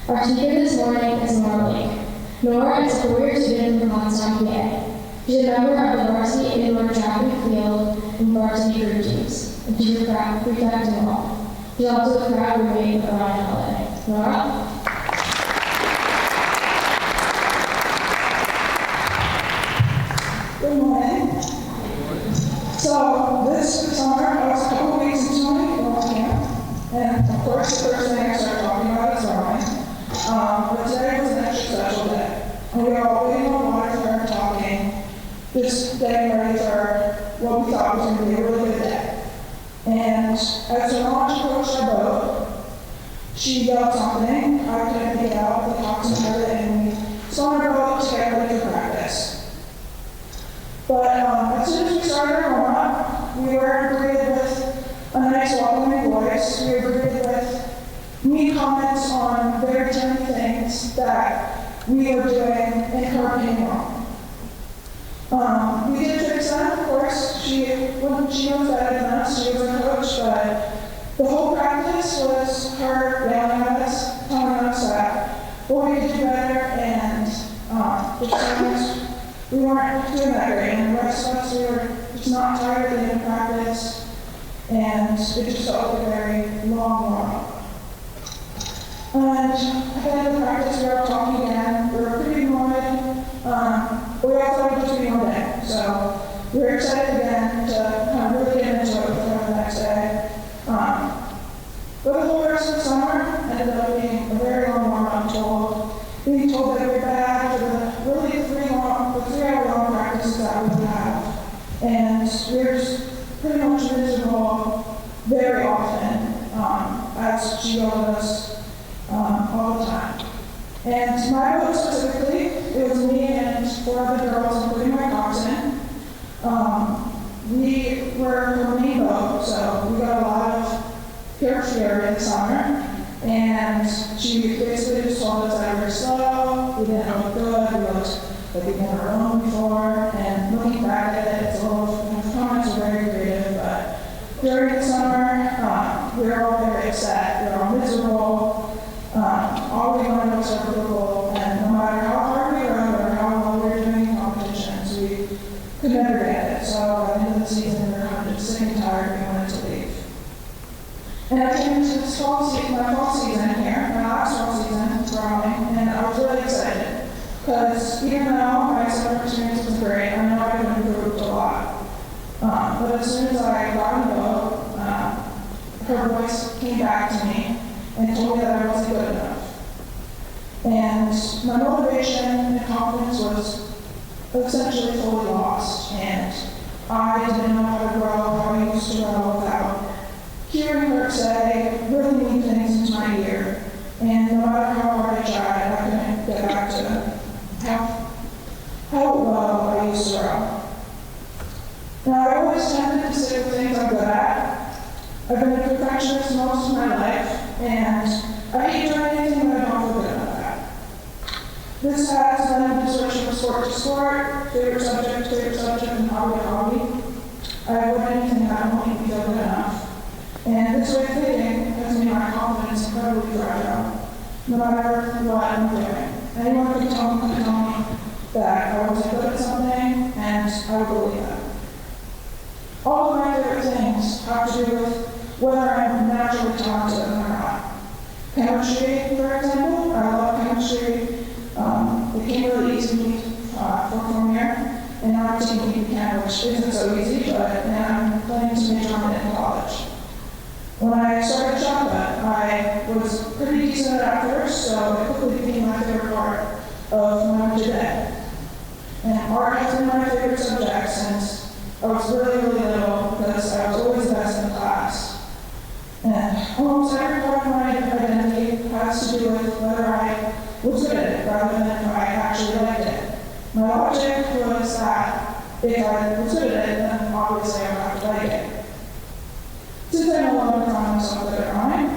Our speaker this morning is Nora. Nora is a career student from Hudson, PA. She's a member of the varsity indoor track and field and varsity group teams, and she's a prefect in law. She's also a proud roommate of Ryan Holiday. Nora? Good morning. So this summer, I was a couple weeks into my football camp, and of course the first thing I started talking about is drawing. But today was an extra special day. And we were all waiting on water for talking, just getting ready for what we thought was going to be a really good day. And as the launch approached our boat, she yelled something. I couldn't pick it out, the coxswain heard it, and we spun our boat to get ready for practice. But as soon as we started our warm-up, we were greeted with a nice welcoming voice. We were greeted with mean comments on very tiny things that we were doing in her opinion wrong. We did fix that, of course. She knows better than us. She was our coach, but the whole practice was her yelling at us, telling us that we could do better, and just telling us we weren't doing that great, and the rest of us, we were just not tired at the end of practice, and it just felt like a very long warm-up. And at the end of practice, we were talking again. We were pretty annoyed, but we all thought it would just be one day. So we were excited again to kind of really get into it with her the next day. But the whole rest of the summer ended up being a very long warm-up, being told that we were bad for the really 3-hour long practices that we would have. And we were just pretty much miserable very often, as she yelled at us all the time. And my boat specifically, it was me and 4 other girls, including my coxswain. We were her main boat, so we got a lot of peer in the summer. And she basically just told us that we were slow, we didn't look good, we looked like we'd never owned before. And looking back at it, the comments were very creative, but during the summer, we were all very upset, we were all miserable. All we wanted was our goal, and no matter how hard we rode or how well we were doing in competitions, we could never get it. So at the end of the season, we were kind of just sick and tired, we wanted to leave. And I came into this my fall season here, my last fall season, rowing, and I was really excited. Because even though my summer experience was great, I know I could improve a lot. But as soon as I got on the boat, her voice came back to me and told me that I wasn't good enough. And my motivation and confidence was essentially fully lost, and I didn't know how to grow, how I used to grow without hearing her say really mean things into my ear. And no matter how hard I tried, I couldn't get back to how well I used to grow. Now, I always tended to stick with things I'm good at. I've been a perfectionist most of my life, and I hate doing anything that I don't feel good about. This has been a switch from sport to sport, favorite subject, and hobby to hobby. I avoid anything that I don't make me feel good enough. And this way of thinking has made my confidence incredibly fragile, no matter what I'm doing. Anyone could tell me that I wasn't good at something, and I would believe that. All of my favorite things have to do with whether I'm naturally talented or not. Chemistry, for example, I love chemistry. It came really easy to me from here, and now I'm taking UCAN, which isn't so easy, but I'm planning to major on it in college. When I started chocolate, I was pretty decent at it first, so it quickly became my favorite part of my today. And art has been my favorite subject since I was really, really little, because I was always the best in class. And almost every part of my identity has to do with whether I was good at it rather than if I actually liked it. My logic was that if I was good at it, then obviously I would have to like it. Since I no longer found myself good at drawing,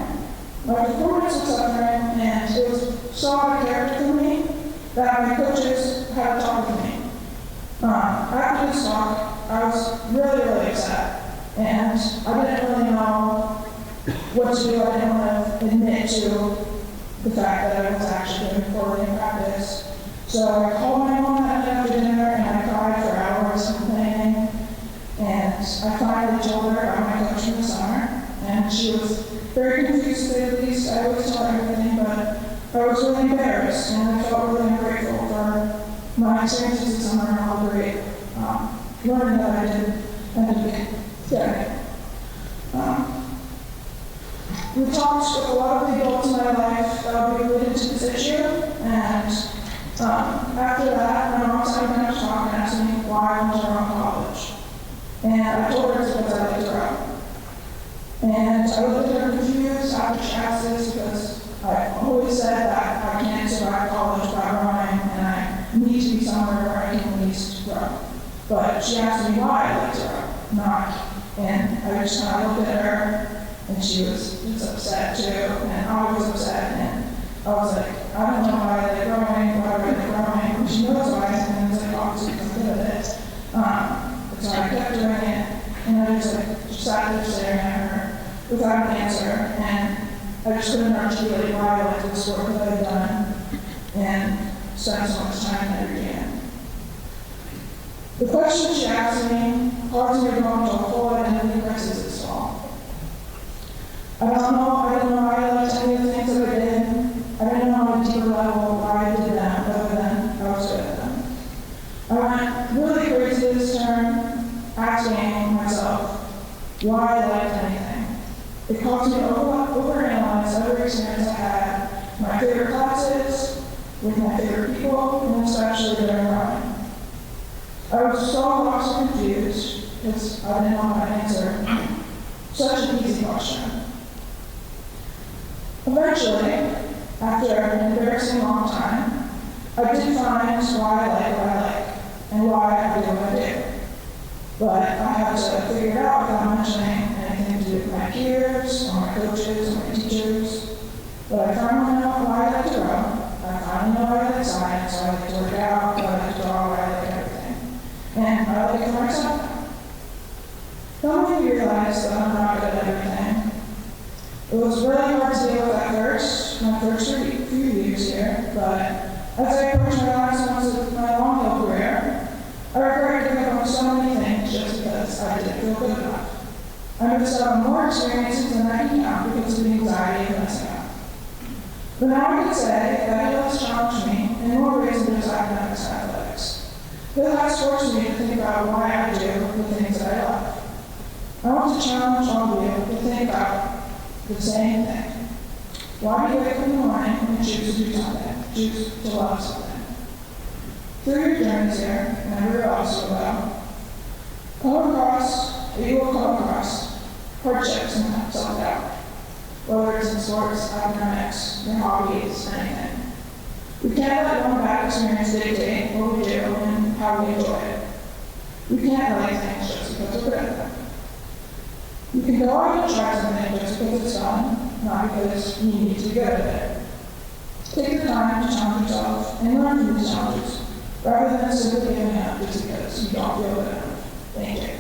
my performance was suffering, and it was so out of character for me that my coaches had to talk with me. After this talk, I was really, really upset, and I didn't really know what to do. I didn't want to admit to the fact that I was actually doing poorly in practice. So I called my mom that night after dinner and I cried for hours complaining. And I finally told her about my coach in the summer. And she was very confused, to say the least. I always tell her everything, but I was really embarrassed. And I felt really ungrateful for my experiences this summer and all the great learning that I did at the beginning. We talked with a lot of the adults in my life that would be related to this issue, and after that, my mom sat me down to talk and asked me why I went to wrong college. And I told her it's because I like to row. And I looked at her confused after she asked this because I always said that I can't survive college without rowing, and I need to be somewhere where I can at least row. But she asked me why I like to row, not. And I just kind of looked at her. And she was just upset too, and I was upset, and I was like, I don't know why they're growing, and she knows why, and I was like, obviously because I'm good at it. So I kept doing it, and I just sat there staring at her without an answer, and I just couldn't articulate why I liked this work that I'd done, and spent so much time in every game. The question she asked me caused me to go into a whole identity crisis this fall. I don't know why I liked any of the things that I did. I didn't know on a deeper level why I did them, other than I was good at them. I went really crazy this term, asking myself why I liked anything. It caused me to overanalyze every experience I had, my favorite classes, with my favorite people, and especially during rowing. I was so lost and confused, because I didn't know how to answer such an easy question. Eventually, after an embarrassing long time, I did find why I like what I like and why I do what I do. But I had to figure it out without mentioning anything to do with my peers, or my coaches, or my teachers. But I finally know why I like to row. I finally know why I like science, why I like to work out, why I like to draw, why I like everything. And I like it for myself now. Helped me realize that I'm not good at everything. It was really hard to deal with at first, my first few years here, but as I approached my last months of my long-haul career, I regret giving up on so many things just because I didn't feel good enough. I missed out on more experiences than I can count because of the anxiety of messing up. But now I can say that it has challenged me in more ways than just academics and athletics. It has forced me to think about why I do the things that I love. I want to challenge all of you to think about the same thing. Why do you wake up in the morning and choose to do something, choose to love something? Through your journeys here, and everywhere else you will come across hardships and self-doubt, whether it's in sports, academics, your hobbies, anything. We can't let one bad experience dictate what we do and how we enjoy it. We can't like things just because we're good at them. You can go out and try something just because it's fun, not because you need to be good at it. Take the time to challenge yourself and learn from these challenges, rather than simply giving up just because you don't feel good enough. Thank you.